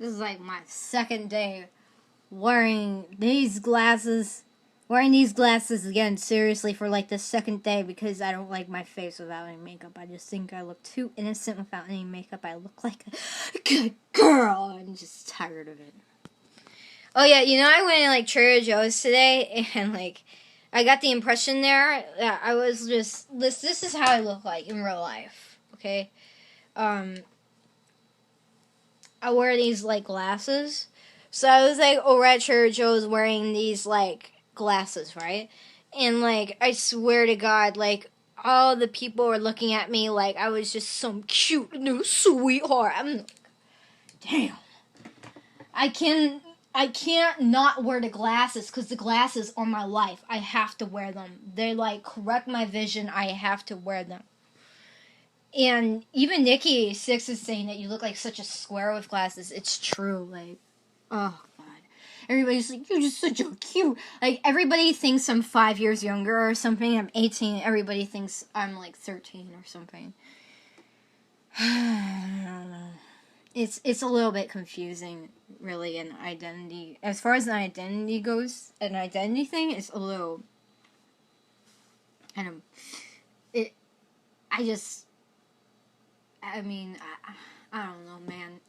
This is like my second day wearing these glasses. Wearing these glasses again, seriously, for like the second day because I don't like my face without any makeup. I just think I look too innocent without any makeup. I look like a good girl. I'm just tired of it. Oh yeah, you know, I went to like Trader Joe's today and like I got the impression there that I was just this is how I look like in real life. Okay? I wear these like glasses. So I was like over at Trader Joe's wearing these like glasses, right? And like I swear to God, like all the people were looking at me like I was just some cute new sweetheart. I'm like, damn. I can't not wear the glasses because the glasses are my life. I have to wear them. They like correct my vision. I have to wear them. And even Nikki Six is saying that you look like such a square with glasses. It's true. Like, oh God, everybody's like, you're just such a cute. Like everybody thinks I'm 5 years younger or something. I'm 18. Everybody thinks I'm like 13 or something. I don't know. It's a little bit confusing, really, an identity. As far as an identity goes, an identity thing is a little. I don't know, man.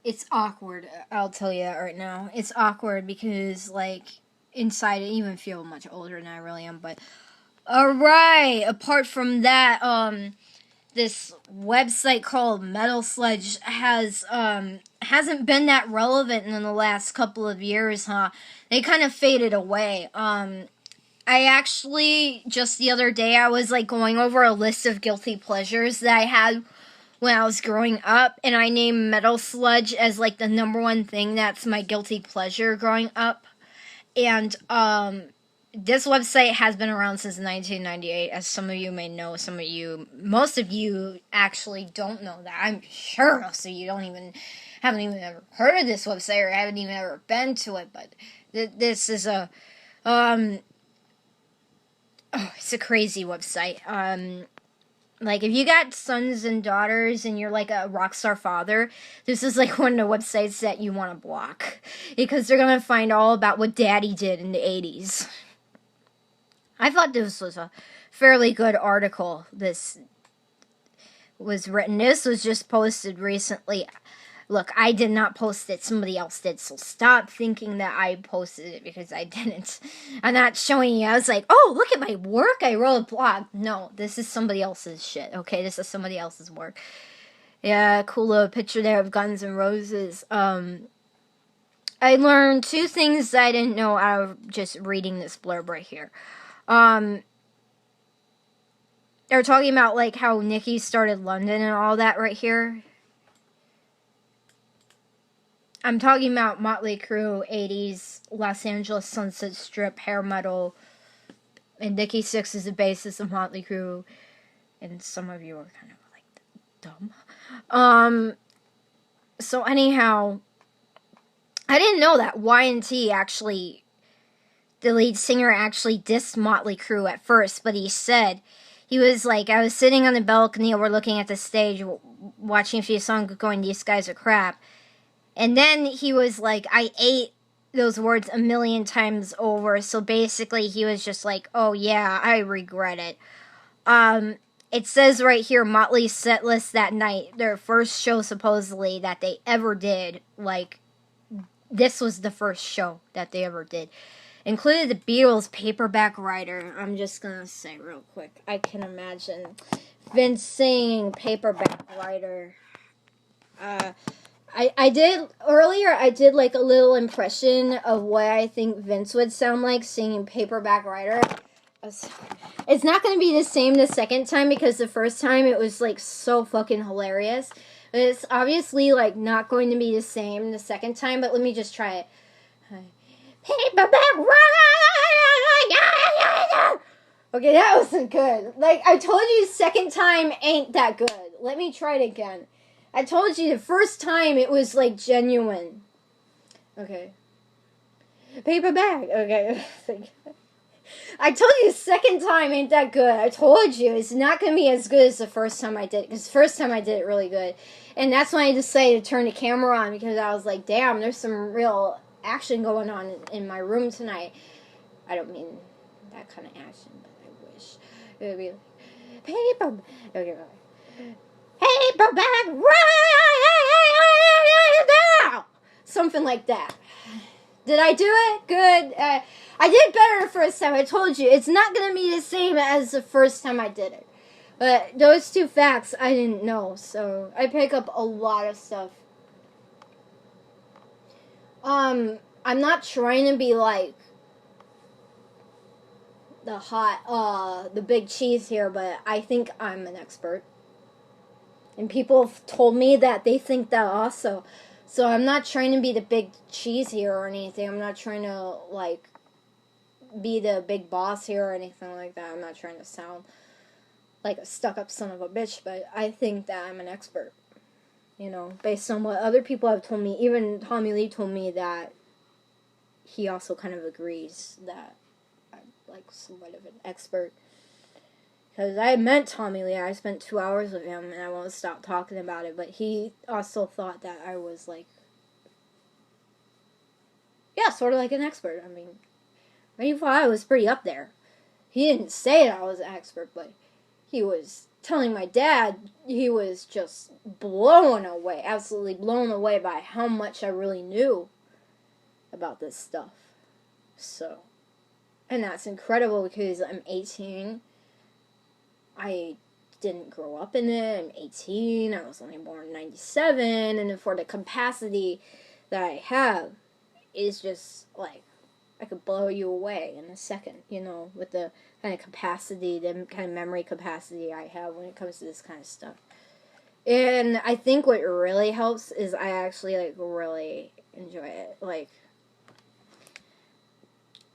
It's awkward. I'll tell you that right now. It's awkward because, like, inside I even feel much older than I really am. But alright, apart from that, this website called Metal Sludge hasn't been that relevant in the last couple of years, huh? They kind of faded away. I actually, just the other day, I was, like, going over a list of guilty pleasures that I had when I was growing up, and I named Metal Sludge as, like, the number one thing that's my guilty pleasure growing up. And, this website has been around since 1998, as some of you may know. Most of you actually don't know that. I'm sure most of you haven't even ever heard of this website or haven't even ever been to it. But this is it's a crazy website. Like, if you got sons and daughters and you're, like, a rock star father, this is, like, one of the websites that you want to block. Because they're going to find all about what daddy did in the 80s. I thought this was a fairly good article. This was written. This was just posted recently. Look, I did not post it. Somebody else did. So stop thinking that I posted it because I didn't. I'm not showing you. I was like, oh, look at my work. I wrote a blog. No, this is somebody else's shit. Okay, this is somebody else's work. Yeah, cool little picture there of Guns N' Roses. I learned two things that I didn't know out of just reading this blurb right here. They're talking about, like, how Nicki started London and all that right here. I'm talking about Motley Crue, 80s, Los Angeles Sunset Strip, hair metal, and Nikki Sixx is the bassist of Motley Crue, and some of you are kind of, like, dumb. So anyhow, I didn't know that Y&T actually, the lead singer actually dissed Motley Crue at first, but he said, he was like, I was sitting on the balcony, we're looking at the stage, watching a few songs, going, these guys are crap. And then he was like, I ate those words a million times over. So basically he was just like, oh yeah, I regret it. It says right here, Motley's set list that night, their first show supposedly that they ever did, like, this was the first show that they ever did. Included the Beatles' Paperback Writer. I'm just gonna say real quick, I can imagine Vince singing Paperback Writer. I did like a little impression of what I think Vince would sound like singing Paperback Writer. It's not going to be the same the second time because the first time it was like so fucking hilarious. But it's obviously like not going to be the same the second time, but let me just try it. Paperback Writer! Okay, that wasn't good. Like, I told you, second time ain't that good. Let me try it again. I told you the first time it was, like, genuine. Okay. Paperback. Okay. I told you the second time ain't that good. I told you it's not going to be as good as the first time I did it. Because the first time I did it really good. And that's when I decided to turn the camera on. Because I was like, damn, there's some real action going on in my room tonight. I don't mean that kind of action, but I wish. It would be like, people, back right now. Something like that. Did I do it? Good. I did better the first time. I told you. It's not going to be the same as the first time I did it. But those two facts I didn't know. So I pick up a lot of stuff. I'm not trying to be like the big cheese here, but I think I'm an expert. And people have told me that they think that also. So I'm not trying to be the big cheese here or anything. I'm not trying to, like, be the big boss here or anything like that. I'm not trying to sound like a stuck-up son of a bitch, but I think that I'm an expert. You know, based on what other people have told me. Even Tommy Lee told me that he also kind of agrees that I'm, like, somewhat of an expert. Because I met Tommy Lee. I spent 2 hours with him, and I won't stop talking about it. But he also thought that I was, like, yeah, sort of like an expert. I mean, he thought I was pretty up there. He didn't say that I was an expert, but he was telling my dad he was just blown away, absolutely blown away by how much I really knew about this stuff. So, and that's incredible because I'm 18. I didn't grow up in it. I'm 18. I was only born in 97. And for the capacity that I have, is just like, I could blow you away in a second, you know, with the kind of capacity, the kind of memory capacity I have when it comes to this kind of stuff. And I think what really helps is I actually, like, really enjoy it. Like,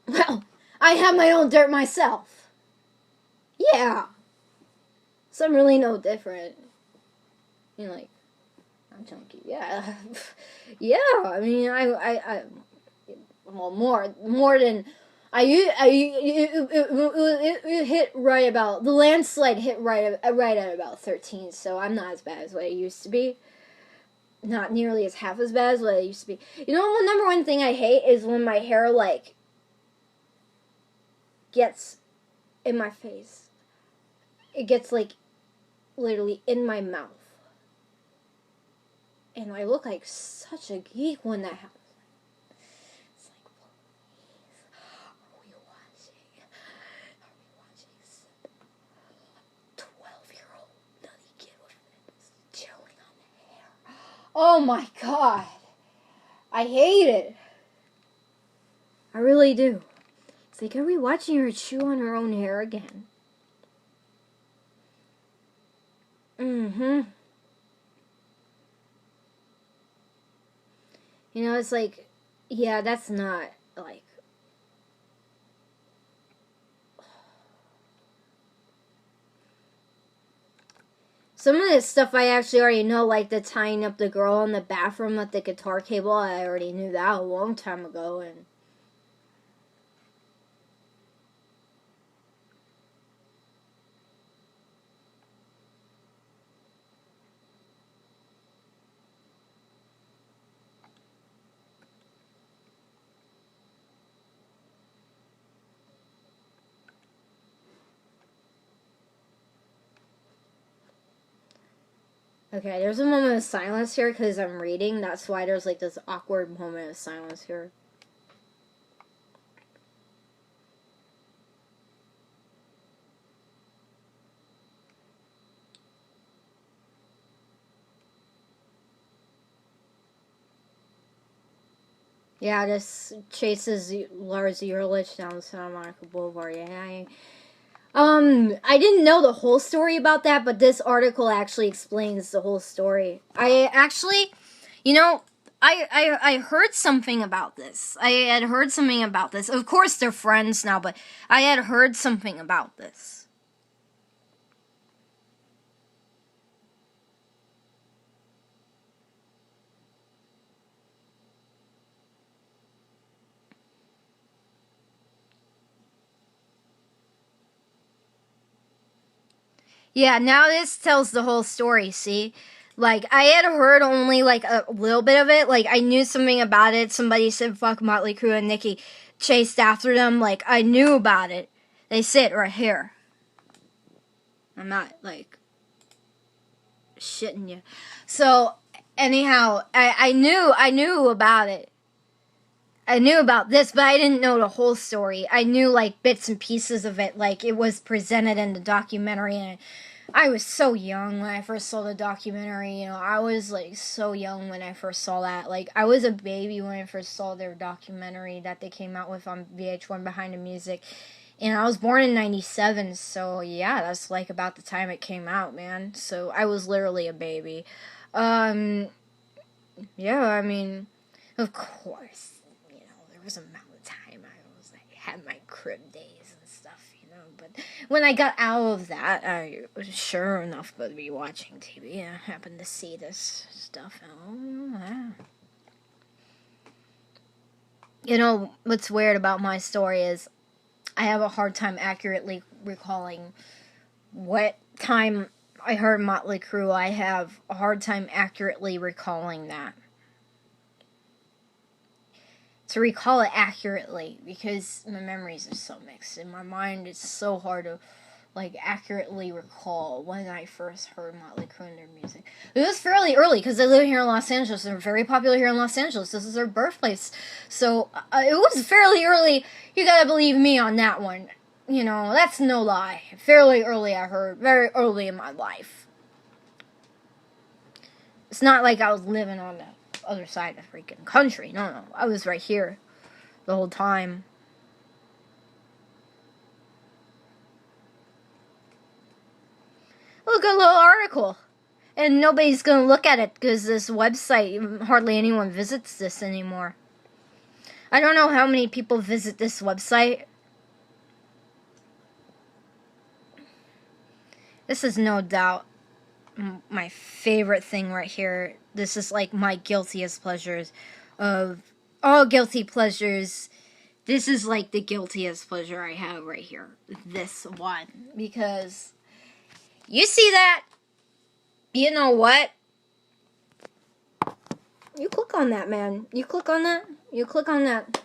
well, I have my own dirt myself. Yeah. So I'm really no different. You know, like, I'm chunky. Yeah. Yeah, I mean, I well, more than, it hit right about, the landslide hit right at about 13, so I'm not as bad as what I used to be. Not nearly as half as bad as what I used to be. You know, the number one thing I hate is when my hair, like, gets in my face. It gets, like, literally in my mouth. And I look like such a geek when that happens. It's like, please, are we watching some 12-year-old nutty kid with chilling on the hair? Oh my god. I hate it. I really do. It's like, are we watching her chew on her own hair again? Mm-hmm. You know, it's like, yeah, that's not, like, some of this stuff I actually already know, like the tying up the girl in the bathroom with the guitar cable. I already knew that a long time ago, and okay, there's a moment of silence here because I'm reading. That's why there's, like, this awkward moment of silence here. Yeah, this chases Lars Ulrich down Santa Monica Boulevard. Yeah, I didn't know the whole story about that, but this article actually explains the whole story. I actually, you know, I heard something about this. I had heard something about this. Of course, they're friends now, but I had heard something about this. Yeah, now this tells the whole story, see? Like, I had heard only, like, a little bit of it. Like, I knew something about it. Somebody said, fuck Motley Crue, and Nicki chased after them. Like, I knew about it. They sit right here. I'm not, like, shitting you. So, anyhow, I knew about it. I knew about this, but I didn't know the whole story. I knew, like, bits and pieces of it. Like, it was presented in the documentary, and I was so young when I first saw the documentary. You know, I was, like, so young when I first saw that. Like, I was a baby when I first saw their documentary that they came out with on VH1 Behind the Music. And I was born in 97, so yeah, that's, like, about the time it came out, man. So I was literally a baby. Yeah, I mean, of course. There was a amount of time had my crib days and stuff, but when I got out of that, I was sure enough going to be watching TV. I happened to see this stuff. What's weird about my story is I have a hard time accurately recalling what time I heard Motley Crue. I have a hard time accurately recalling that. To recall it accurately, because my memories are so mixed. In my mind, it's so hard to, like, accurately recall when I first heard Motley Crue and their music. It was fairly early, because they live here in Los Angeles. They're very popular here in Los Angeles. This is their birthplace. So, it was fairly early. You gotta believe me on that one. That's no lie. Fairly early, I heard. Very early in my life. It's not like I was living on the other side of the freaking country. No. I was right here the whole time. Look, a little article. And nobody's going to look at it because this website, hardly anyone visits this anymore. I don't know how many people visit this website. This is no doubt my favorite thing right here. This is like my guiltiest pleasures of all guilty pleasures. This is like the guiltiest pleasure I have right here. This one. Because you see that? You know what? You click on that, man. You click on that. You click on that.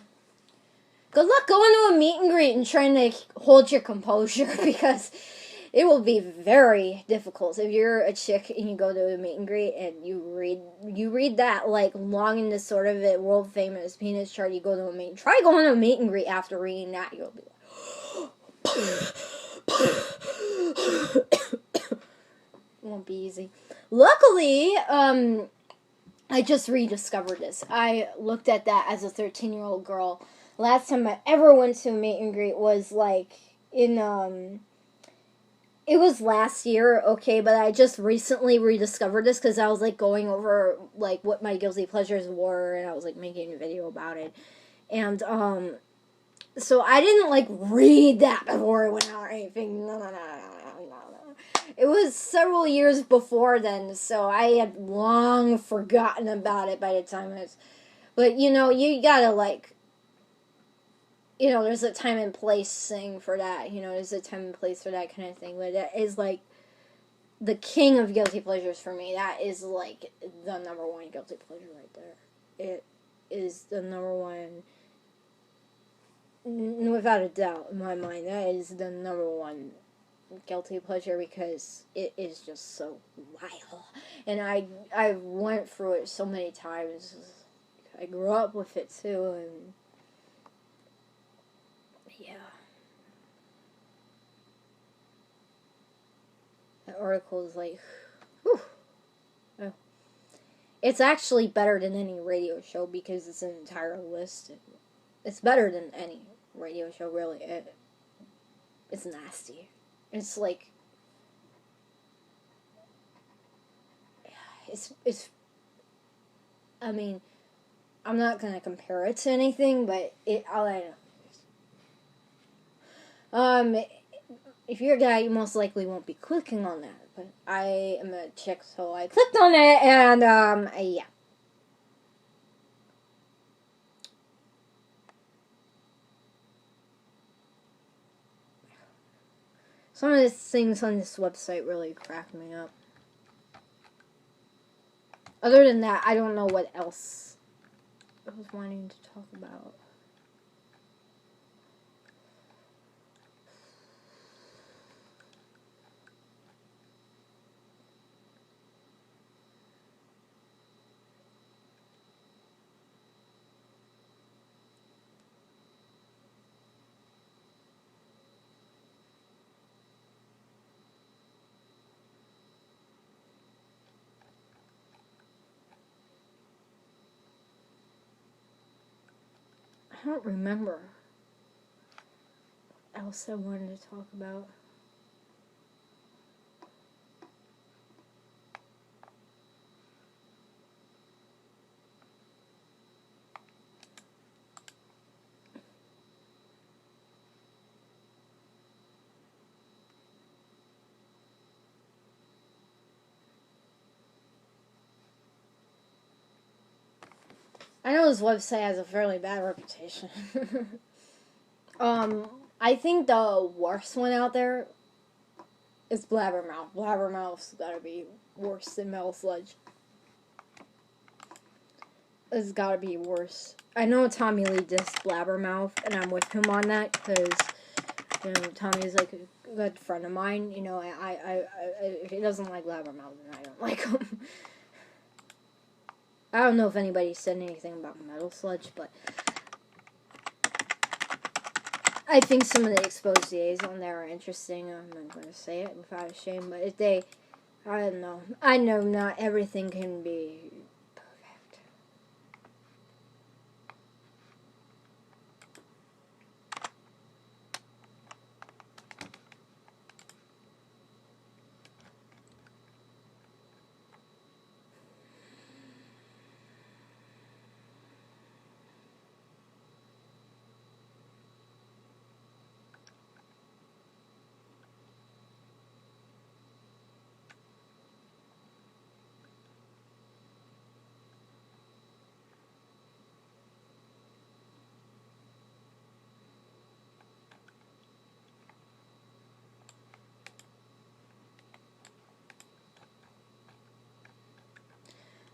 Good luck going to a meet and greet and trying to hold your composure, because it will be very difficult if you're a chick and you go to a meet and greet and you read that, like, long in the sort of it world famous penis chart. You go to a meet. Try going to a meet and greet after reading that. You'll be like, it won't be easy. Luckily, I just rediscovered this. I looked at that as a 13-year-old girl. Last time I ever went to a meet and greet was, like, in, it was last year, okay, but I just recently rediscovered this because I was, like, going over, like, what my guilty pleasures were, and I was, like, making a video about it. And, so I didn't, like, read that before it went out or anything. No. It was several years before then, so I had long forgotten about it by the time it was. But, you gotta, like, there's a time and place thing for that. There's a time and place for that kind of thing. But that is, like, the king of guilty pleasures for me. That is, like, the number one guilty pleasure right there. It is the number one, without a doubt, in my mind. That is the number one guilty pleasure, because it is just so wild. And I went through it so many times. I grew up with it, too, and yeah. That article is like, whew. Oh. It's actually better than any radio show because it's an entire list. It's better than any radio show, really. It's nasty. It's like, it's, I mean, I'm not going to compare it to anything, but all I know. If you're a guy, you most likely won't be clicking on that, but I am a chick, so I clicked on it, and, yeah. Some of the things on this website really crack me up. Other than that, I don't know what else I was wanting to talk about. I don't remember what else I wanted to talk about. I know this website has a fairly bad reputation. I think the worst one out there is Blabbermouth. Blabbermouth's gotta be worse than Metal Sludge. It's gotta be worse. I know Tommy Lee dissed Blabbermouth, and I'm with him on that, because, you know, Tommy's like a good friend of mine. You know, if he doesn't like Blabbermouth, then I don't like him. I don't know if anybody said anything about Metal Sludge, but I think some of the exposés on there are interesting. I'm not going to say it without a shame, but if they, I don't know. I know not everything can be perfect.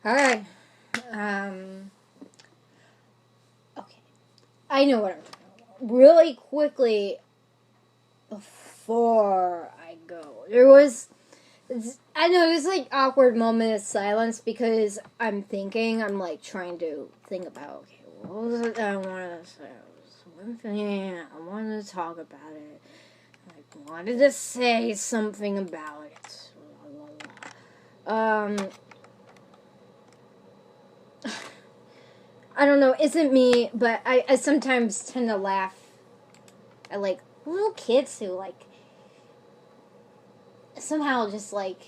Alright. Okay. I know what I'm talking about. Really quickly, before I go, there's like awkward moment of silence because I'm like trying to think about, okay, what was it that I wanted to say? It was one thing, I wanted to talk about it. I wanted to say something about it. I don't know, isn't me, but I sometimes tend to laugh at, like, little kids who, like, somehow just, like,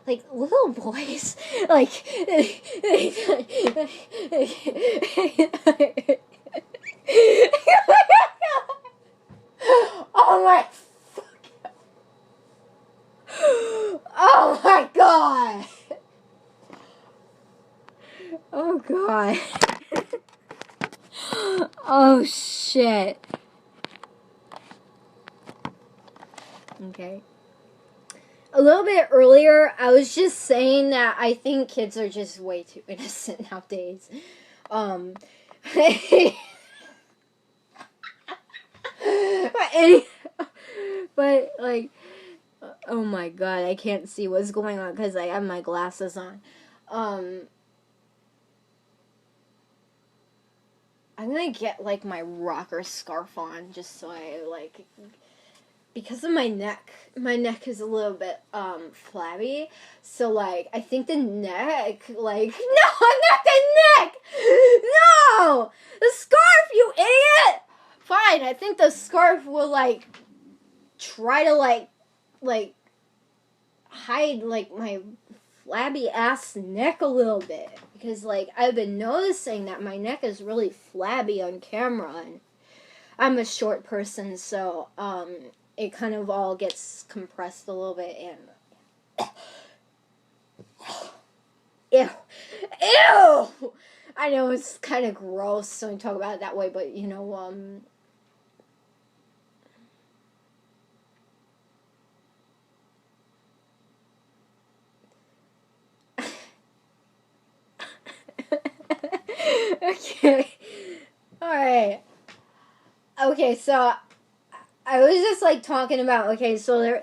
little boys, like, oh my, oh my god, oh god, oh shit, okay. A little bit earlier, I was just saying that I think kids are just way too innocent nowadays. But, like, oh my god, I can't see what's going on because I have my glasses on. I'm gonna get, like, my rocker scarf on just so I, like, because of my neck is a little bit, flabby, so, like, I think the neck, like, no, not the neck! No! The scarf, you idiot! Fine, I think the scarf will, like, try to, like, hide, like, my flabby ass neck a little bit, because, like, I've been noticing that my neck is really flabby on camera, and I'm a short person, so, it kind of all gets compressed a little bit, and ew, I know it's kind of gross when you talk about it that way, but you know, okay, all right, okay. So I was just like talking about so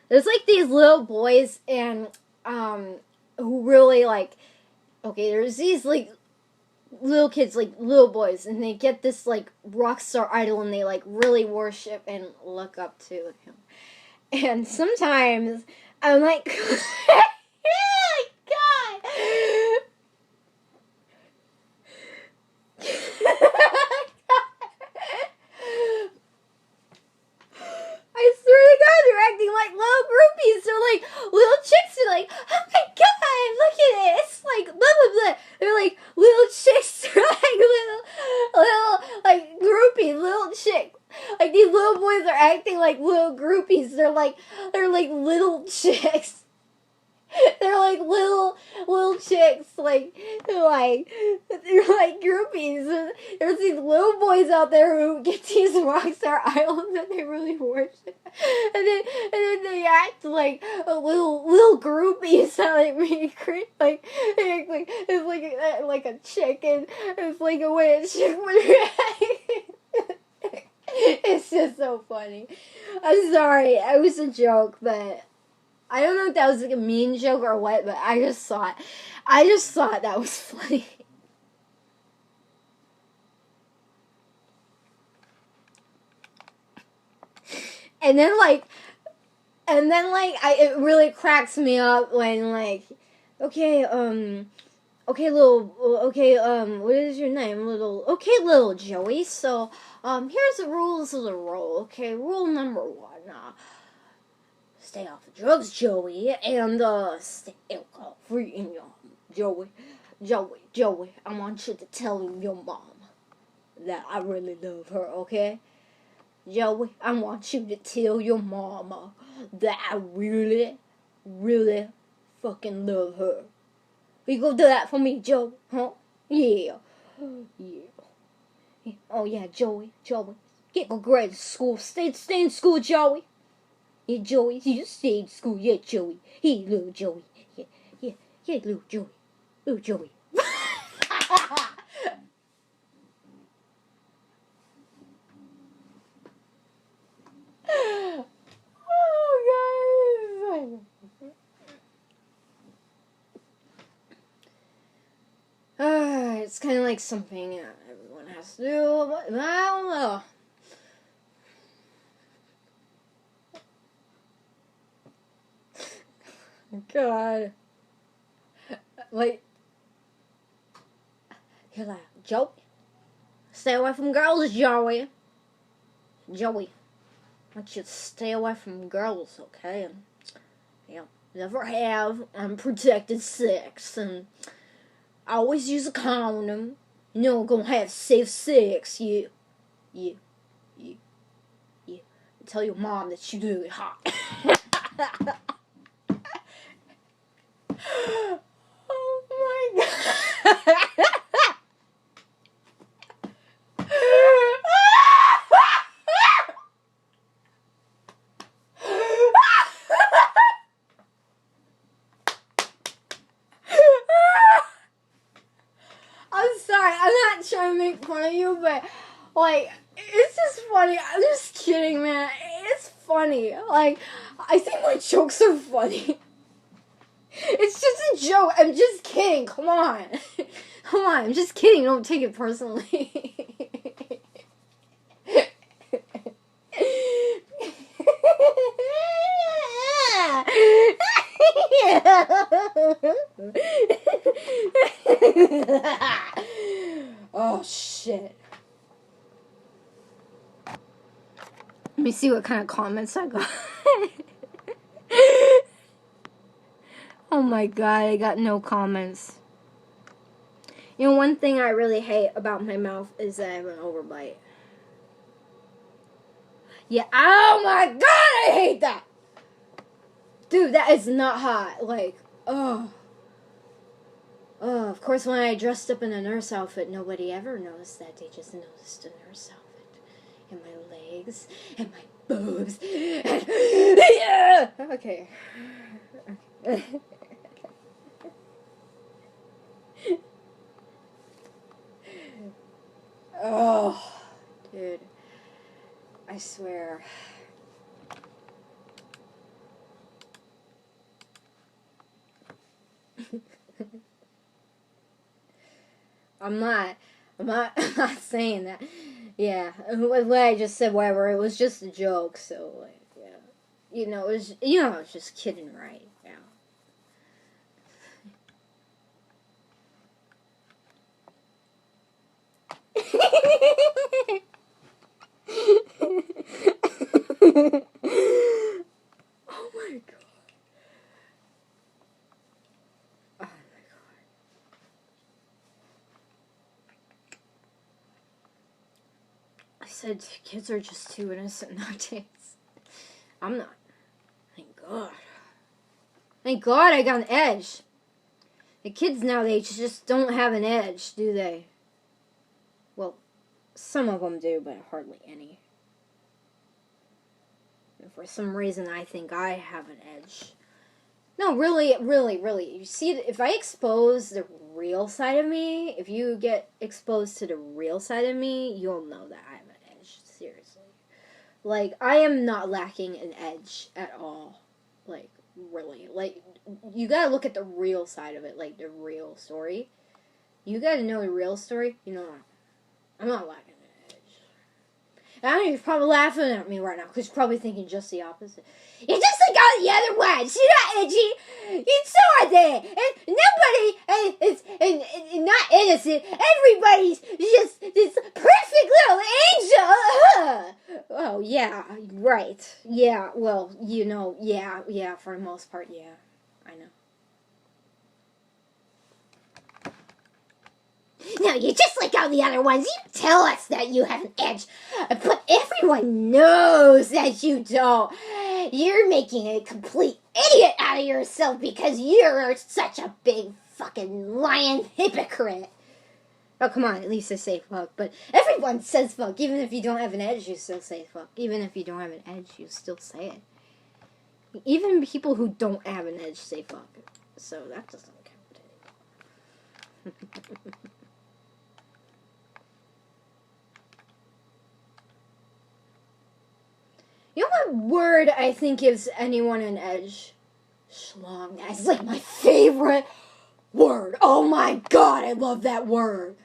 there's like these little boys and who really like there's these like little kids, like little boys, and they get this like rock star idol and they like really worship and look up to him. And sometimes I'm like, oh my god. I swear to God, they're acting like little groupies. They're like little chicks. They're like, oh my God, look at it. It's like blah blah blah. They're like little chicks. They're like little like groupies, little chick. Like these little boys are acting like little groupies. They're like little chicks. They're like little chicks, like they're like groupies. There's these little boys out there who get these rock star idols that they really worship, and then they act like a little groupies. So like me, like it's like a chicken. It's like a way a chick would react. It's just so funny. I'm sorry, it was a joke, but. I don't know if that was like a mean joke or what, but I just thought that was funny. And then it really cracks me up when like, what is your name, little Joey? So, here's the rules of the roll. Okay, rule number 1. Stay off the drugs, Joey, and stay alcohol free in your home. Joey, I want you to tell your mom that I really love her, okay? Joey, I want you to tell your mama that I really, really fucking love her. You go do that for me, Joey, huh? Yeah. Oh yeah, Joey, get good grades in school. Stay in school, Joey. Yeah, Joey, you stay in school. Yeah, Joey. Hey, little Joey. Yeah, little Joey. Little Joey. Oh, guys. It's kind of like something everyone has to do, but I don't know. God. Like, you're like, Joey, stay away from girls, Joey. Joey, I want you to stay away from girls, okay? And, never have unprotected sex, and always use a condom. Gonna have safe sex, yeah. Tell your mom that you're really hot. Oh my God. I'm sorry, I'm not trying to make fun of you, but like, it's just funny. I'm just kidding, man. It's funny. Like, I think my jokes are funny. It's just a joke. I'm just kidding. Come on. I'm just kidding. Don't take it personally. Oh, shit. Let me see what kind of comments I got. Oh my God, I got no comments. One thing I really hate about my mouth is that I have an overbite. Yeah, oh my God, I hate that! Dude, that is not hot. Like, oh. Oh, of course, when I dressed up in a nurse outfit, nobody ever noticed that. They just noticed a nurse outfit. And my legs, and my boobs. And yeah! Okay. Oh, dude. I swear. I'm not I'm not saying that. Yeah, what I just said, whatever, it was just a joke, so, like, yeah. I was just kidding, right? Yeah. Oh my god. Oh my god. I said kids are just too innocent nowadays. I'm not. Thank God. Thank God I got an edge. The kids nowadays just don't have an edge, do they? Well, some of them do, but hardly any. And for some reason, I think I have an edge. No, really, really, really. You see, if I expose the real side of me, if you get exposed to the real side of me, you'll know that I have an edge. Seriously. Like, I am not lacking an edge at all. Like, really. Like, you gotta look at the real side of it, like, the real story. You gotta know the real story. I'm not lacking an edge. I know you're probably laughing at me right now, because you're probably thinking just the opposite. You're just like all the other ones. You're not edgy. It's so are they. And nobody is not innocent. Everybody's just this perfect little angel. Oh, yeah, right. Yeah, well, yeah, for the most part, yeah. I know. No, you're just like all the other ones. You tell us that you have an edge, but everyone knows that you don't. You're making a complete idiot out of yourself because you're such a big fucking lying hypocrite. Oh, come on, at least I say fuck. But everyone says fuck. Even if you don't have an edge, you still say fuck. Even if you don't have an edge, you still say it. Even people who don't have an edge say fuck. So that doesn't count anymore. You know what word I think gives anyone an edge? Schlong. That's like my favorite word. Oh my god, I love that word.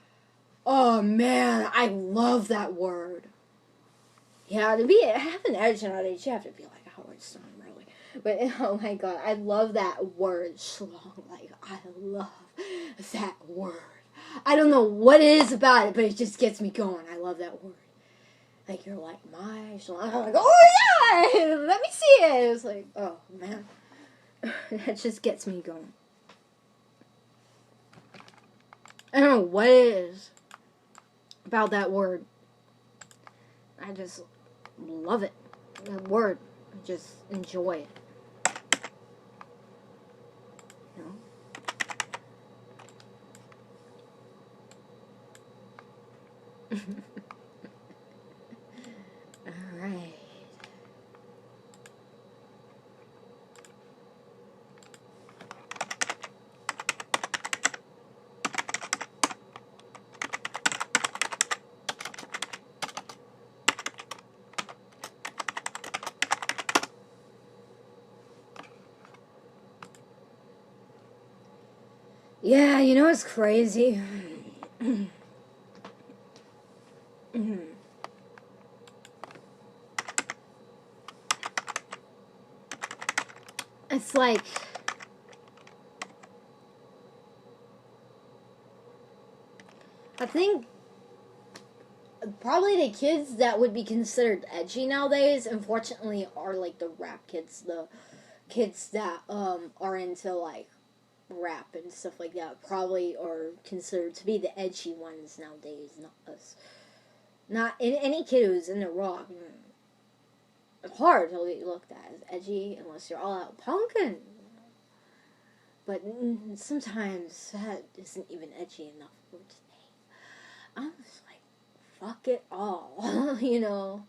Oh man, I love that word. Yeah, have an edge nowadays, you have to be like Howard Stern, really. But oh my god, I love that word, schlong. Like, I love that word. I don't know what it is about it, but it just gets me going. I love that word. Like, you're like, my schlong. I'm like, oh yeah, let me see it. It's like, oh man. That just gets me going. I don't know what it is about that word. I just love it. That word. I just enjoy it. You know? Alright. Yeah, you know what's crazy? It's like, I think probably the kids that would be considered edgy nowadays, unfortunately, are like the rap kids, the kids that are into like rap and stuff like that. Probably are considered to be the edgy ones nowadays, not us. Not any kid who's into rock. Hard to be looked at as edgy unless you're all out punking. But sometimes that isn't even edgy enough for today. I'm just like, fuck it all, you know.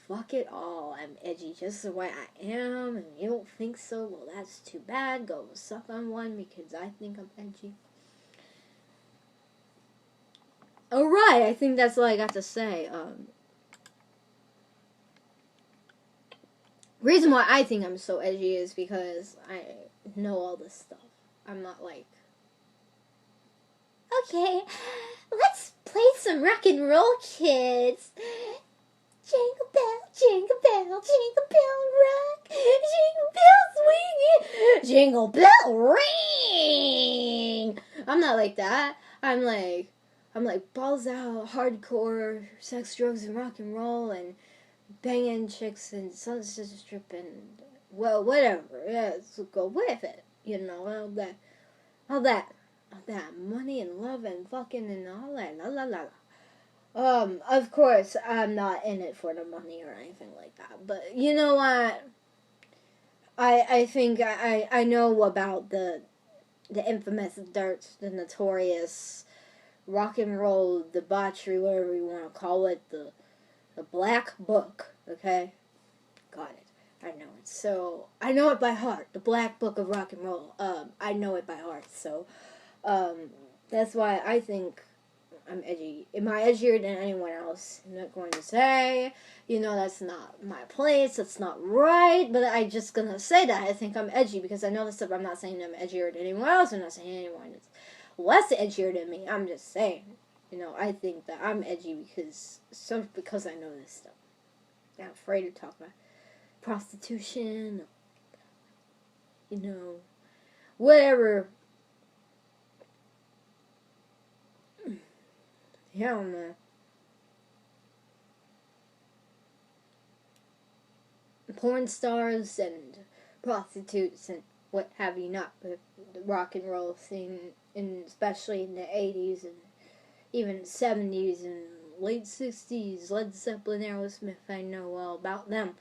Fuck it all. I'm edgy just the way I am, and you don't think so? Well, that's too bad. Go suck on one because I think I'm edgy. Alright, I think that's all I got to say. Reason why I think I'm so edgy is because I know all this stuff. I'm not like, okay, let's play some rock and roll, kids. Jingle bell, jingle bell, jingle bell rock, jingle bell swing, jingle bell ring. I'm not like that. I'm like balls out, hardcore, sex, drugs, and rock and roll, and banging chicks and Sunset Strip and, well, whatever. Yeah, so go with it. You know, all that money and love and fucking and all that, la la la la. Of course, I'm not in it for the money or anything like that. But you know what? I think I know about the infamous dirt, the notorious rock and roll debauchery, whatever you want to call it, the black book. Okay, got it. I know it. So I know it by heart. The black book of rock and roll. I know it by heart. So, that's why I think I'm edgy. Am I edgier than anyone else? I'm not going to say, you know, that's not my place, that's not right, but I'm just gonna say that I think I'm edgy because I know this stuff. I'm not saying I'm edgier than anyone else. I'm not saying anyone is less edgier than me. I'm just saying, you know, I think that I'm edgy because I know this stuff. I'm not afraid to talk about prostitution, you know, whatever. Hell no. Porn stars and prostitutes and what have you not, but the rock and roll scene, especially in the 80s and even 70s and late 60s, Led Zeppelin, Aerosmith, I know all about them.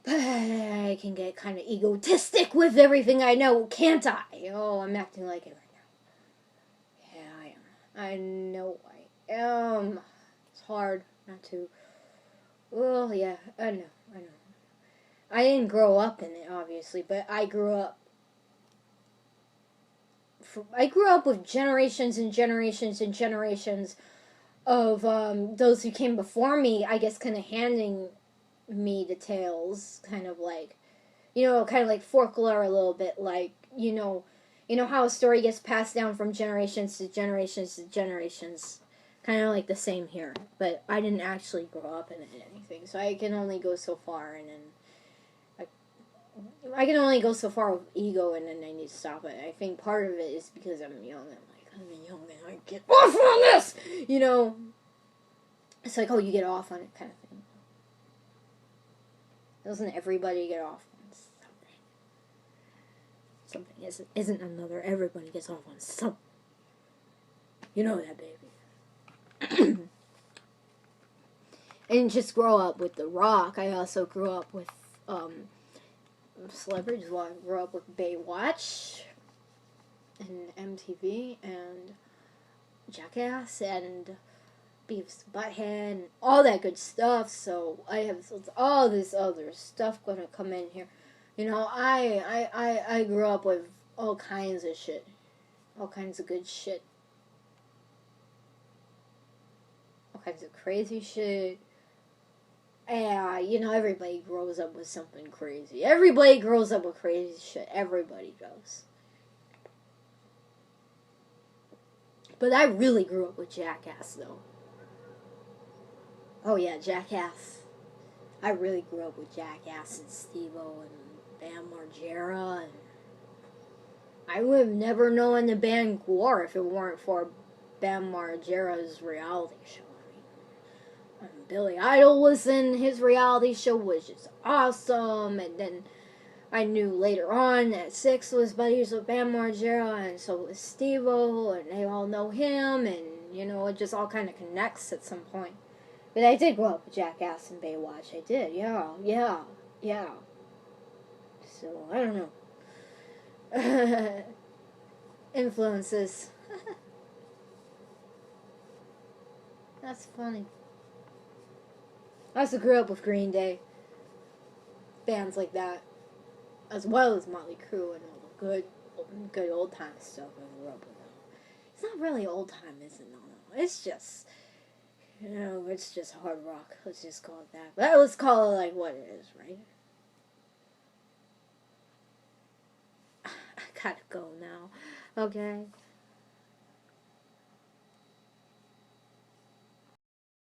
But I can get kind of egotistic with everything I know, can't I? Oh, I'm acting like it right now. Yeah, I am. I know I am. It's hard not to. Well, yeah, I know. I didn't grow up in it, obviously, but I grew up with generations and generations and generations of those who came before me, I guess, kind of handing me the tales, kind of like, you know, kind of like folklore a little bit, like, you know how a story gets passed down from generations to generations to generations, kind of like the same here, but I didn't actually grow up in it or anything, so I can only go so far, and then I can only go so far with ego, and then I need to stop it. I think part of it is because I'm young, and I get off on this, you know. It's like, oh, you get off on it kind of thing. Doesn't everybody get off on something? Something isn't another. Everybody gets off on something. You know that, baby. I didn't just grow up with The Rock. I also grew up with celebrities. Well, I grew up with Baywatch and MTV and Jackass and Beavis Butthead and all that good stuff. So I have all this other stuff gonna come in here. You know, I grew up with all kinds of shit, all kinds of good shit, all kinds of crazy shit. Yeah, you know, everybody grows up with something crazy. Everybody grows up with crazy shit. Everybody does. But I really grew up with Jackass, though. Oh, yeah, Jackass. I really grew up with Jackass and Steve-O and Bam Margera. And I would have never known the band Gwar if it weren't for Bam Margera's reality show. Billy Idol was in his reality show, which is awesome, and then I knew later on that Six was buddies with Bam Margera, and so was Steve-O, and they all know him, and, you know, it just all kind of connects at some point. But I did grow up with Jackass and Baywatch, I did, yeah. So, I don't know. Influences. That's funny. I also grew up with Green Day. Bands like that. As well as Motley Crue and all the good old time stuff I grew up with. It's not really old time, is it? No. It's just, it's just hard rock. Let's just call it that. But let's call it like what it is, right? I gotta go now. Okay.